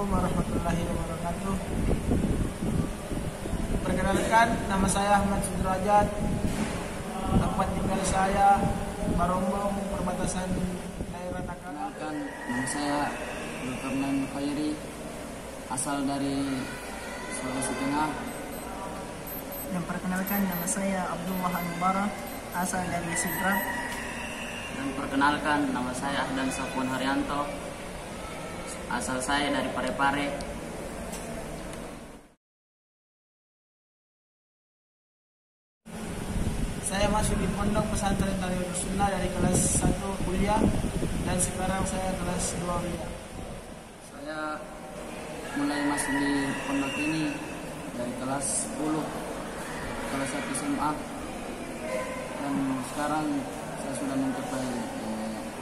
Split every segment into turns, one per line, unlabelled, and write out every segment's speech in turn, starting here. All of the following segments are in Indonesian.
Assalamualaikum warahmatullahi wabarakatuh. Perkenalkan, nama saya Ahmad Sudrajat. Tempat tinggal saya Barongbong, perbatasan daerah Nakala.
Perkenalkan, nama saya Zulkarnain Khairi, asal dari Sulawesi Tengah.
Dan perkenalkan, nama saya Abdullah Al-Mubarak, asal dari Sidrap.
Dan perkenalkan, nama saya Ahdan Safwan Haryanto, asal saya dari Parepare.
Saya masuk di Pondok Pesantren Tanwirus Sunnah dari kelas 1 kuliah dan sekarang saya kelas 2 kuliah.
Saya mulai masuk di pondok ini dari kelas 10, kelas 1 SMA, dan sekarang saya sudah mencapai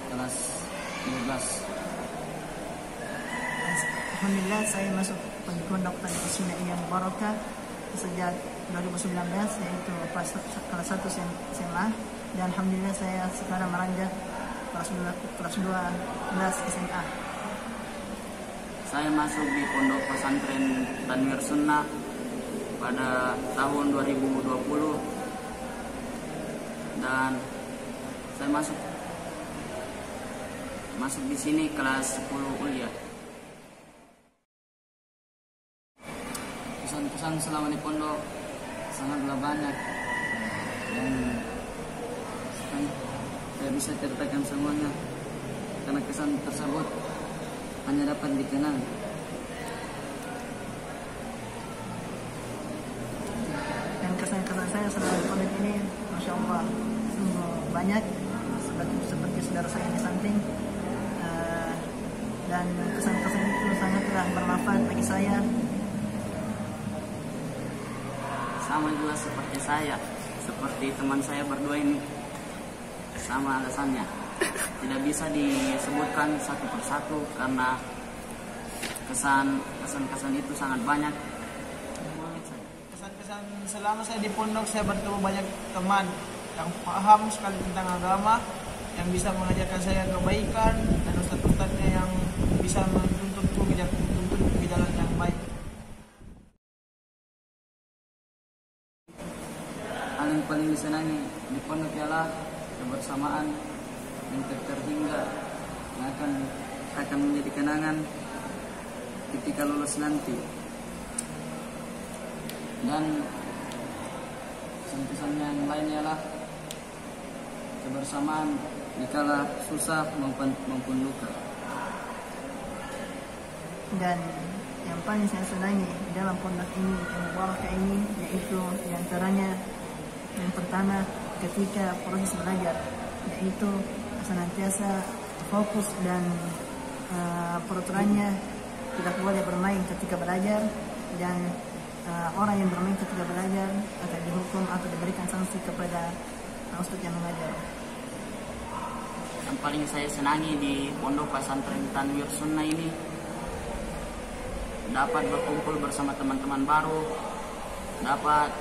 kelas 12.
Alhamdulillah, saya masuk di Pondok Tanwirus Sunnah yang Barakah sejak 2019, yaitu kelas 1 SMA, dan alhamdulillah saya sekarang meranjak kelas 12 SMA.
Saya masuk di Pondok Pesantren Tanwirus Sunnah pada tahun 2020 dan saya masuk di sini kelas 10 kuliah. Pesan-pesan selama di pondok sangatlah banyak dan saya bisa ceritakan semuanya karena kesan tersebut hanya dapat dikenang.
Dan kesan-kesan saya selama di pondok ini, Masya Allah, sungguh banyak, seperti saudara saya di samping. Dan kesan-kesan itu sangatlah bermanfaat bagi saya.
Sama juga seperti saya, seperti teman saya berdua ini, sama alasannya. Tidak bisa disebutkan satu persatu karena kesan-kesan itu sangat banyak.
Kesan-kesan selama saya di pondok, saya bertemu banyak teman yang paham sekali tentang agama, yang bisa mengajarkan saya kebaikan, dan ustadz-ustadznya yang bisa menuntutku ke jalan yang baik.
Hal yang paling disenangi di pondok ialah kebersamaan yang terhingga yang akan menjadi kenangan ketika lulus nanti. Dan pesan-pesan yang lain ialah kebersamaan dikala susah maupun duka.
Dan yang paling saya senangi di dalam pondok ini, yang Barakah ini, yaitu diantaranya yang pertama ketika proses belajar, yaitu senantiasa fokus dan peraturannya tidak boleh bermain ketika belajar, dan orang yang bermain ketika belajar akan dihukum atau diberikan sanksi kepada ustadz yang mengajar.
Yang paling saya senangi di Pondok Pesantren Tanwirus Sunnah ini dapat berkumpul bersama teman-teman baru, dapat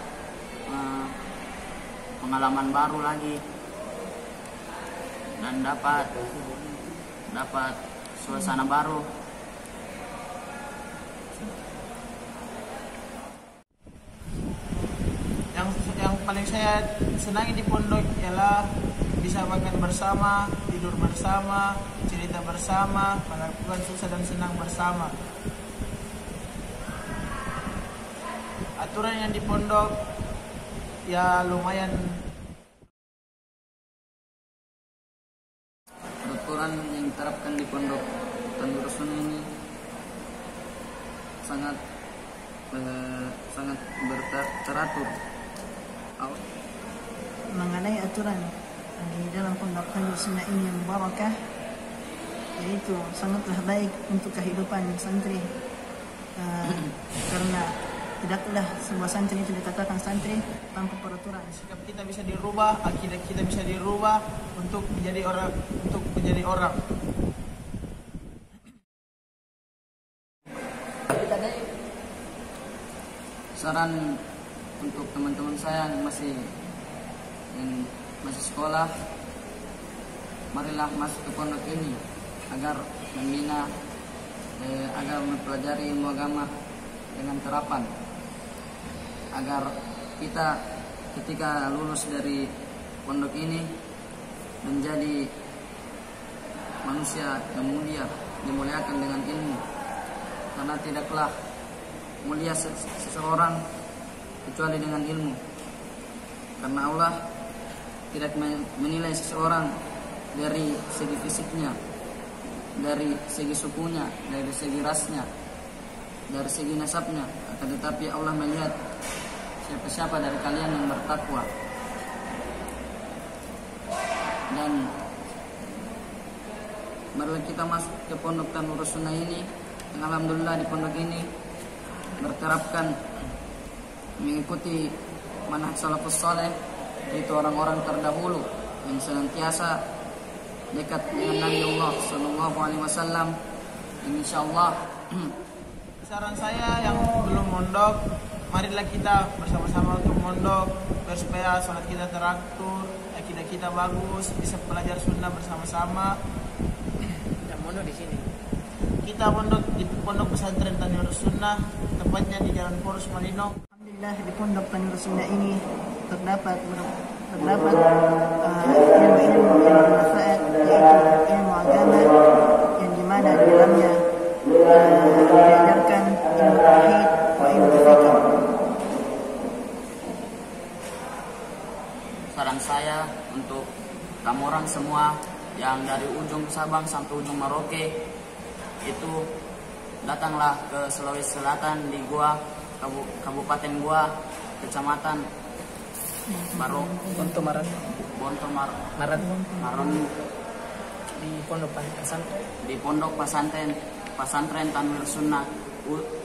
pengalaman baru lagi, dan dapat suasana baru.
Yang paling saya senangi di pondok ialah bisa makan bersama, tidur bersama, cerita bersama, melakukan susah dan senang bersama. Aturan yang di pondok ya lumayan.
Peraturan yang diterapkan di Pondok Tanwirus Sunnah ini sangat teratur.
Mengenai aturan di dalam Pondok Tanwirus Sunnah ini yang Barakah, yaitu sangatlah baik untuk kehidupan santri, karena tidaklah sebuah santri itu dikatakan santri tanpa peraturan.
Sikap kita bisa dirubah, akidah kita bisa dirubah untuk menjadi orang.
Saran untuk teman-teman saya yang masih sekolah, marilah masuk ke pondok ini agar membina agar mempelajari ilmu agama dengan terapan, agar kita ketika lulus dari pondok ini menjadi manusia yang mulia, dimuliakan dengan ilmu, karena tidaklah mulia seseorang kecuali dengan ilmu, karena Allah tidak menilai seseorang dari segi fisiknya, dari segi sukunya, dari segi rasnya, dari segi nasabnya, akan tetapi Allah melihat siapa-siapa dari kalian yang bertakwa. Dan marilah kita masuk ke pondok Tanurus Sunnah ini, yang alhamdulillah di pondok ini berterapkan mengikuti manhaj salafus saleh, yaitu orang-orang terdahulu yang senantiasa dekat dengan Nabi Allah Sallallahu Alaihi Wasallam. Insyaallah,
saran saya yang belum mondok, marilah kita bersama-sama untuk mondok, biar supaya sholat kita teratur, akidah kita bagus, bisa belajar sunnah bersama-sama.
Dan mondok di sini.
Kita mondok di pondok pesantren Tanurus Sunnah, tepatnya di Jalan Porus Malino.
Alhamdulillah di pondok Tanurus Sunnah ini terdapat ilmu-ilmu yang bermanfaat, yaitu ilmu agama yang dimana di dalamnya diajarkan ilmu tauhid wa ilmu fikih.
saran saya untuk kamu orang semua yang dari ujung Sabang sampai ujung Merauke itu datanglah ke Sulawesi Selatan di Goa, Kabupaten Goa, Kecamatan Maron
Di pondok pesantren.
di pondok pesantren Tanurus Sunnah.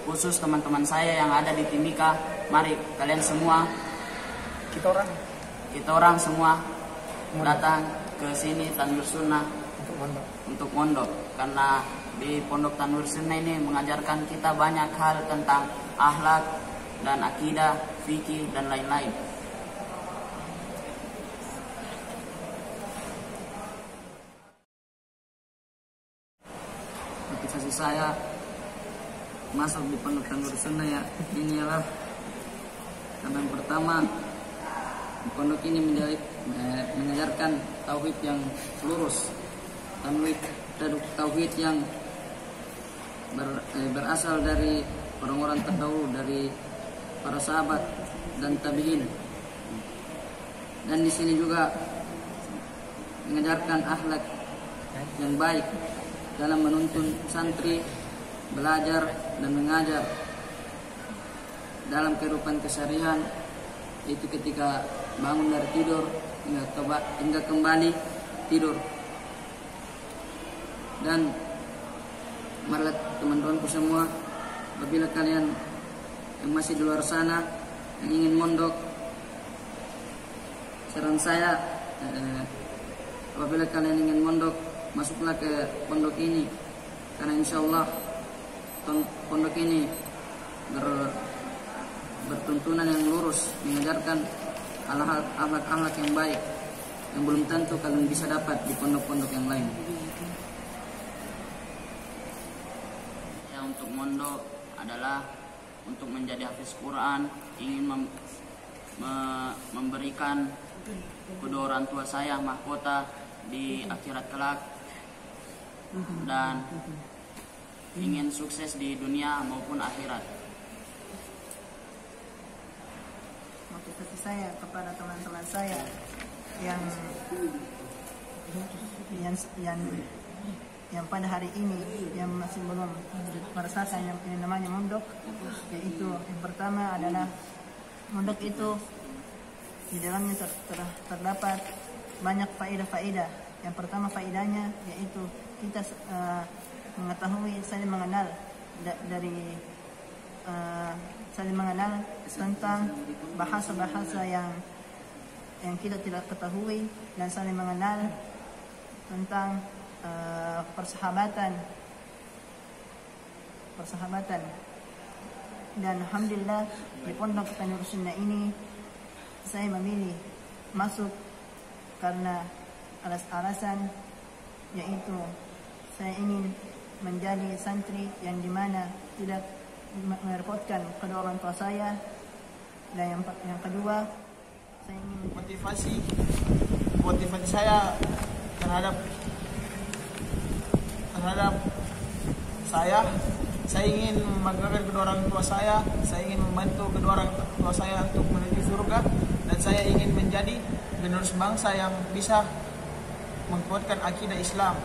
Khusus teman-teman saya yang ada di Timika, mari kalian semua, kita orang semua datang ke sini Tanurus Sunnah untuk mondok, karena di pondok Tanurus Sunnah ini mengajarkan kita banyak hal tentang akhlak dan akidah, fikih dan lain-lain. Motivasi saya masuk di pondok Tanurus Sunnah ya, ini adalah karena yang pertama, pondok ini mengajarkan tauhid yang lurus, tauhid yang berasal dari orang-orang terdahulu, dari para sahabat dan tabi'in. Dan di sini juga mengajarkan akhlak yang baik dalam menuntun santri, belajar dan mengajar dalam kehidupan keseharian, itu ketika bangun dari tidur hingga kembali tidur. Dan marilah teman-temanku semua, apabila kalian yang masih di luar sana yang ingin mondok, saran saya apabila kalian ingin mondok, masuklah ke pondok ini, karena insyaallah pondok ini bertuntunan yang lurus, mengajarkan akhlak-akhlak yang baik yang belum tentu kalian bisa dapat di pondok-pondok yang lain. Ya, untuk mondok adalah untuk menjadi hafiz Quran, ingin memberikan kedua orang tua saya mahkota di akhirat kelak, dan ingin sukses di dunia maupun akhirat.
Motivasi saya kepada teman-teman saya yang pada hari ini yang masih belum merasakan yang namanya mondok, yaitu yang pertama adalah mondok itu di dalamnya terdapat banyak faedah-faedah. Yang pertama faedahnya yaitu kita mengetahui, saling mengenal dari saling mengenal tentang bahasa-bahasa yang kita tidak ketahui, dan saling mengenal tentang persahabatan. Dan alhamdulillah di pondok Tanurus Sunnah ini saya memilih masuk karena alasan yaitu saya ingin menjadi santri yang dimana tidak merepotkan kedua orang tua saya. Dan yang kedua, saya ingin
motivasi saya terhadap saya ingin membanggakan kedua orang tua saya ingin membantu kedua orang tua saya untuk menuju surga, dan saya ingin menjadi penerus bangsa yang bisa menguatkan akidah Islam.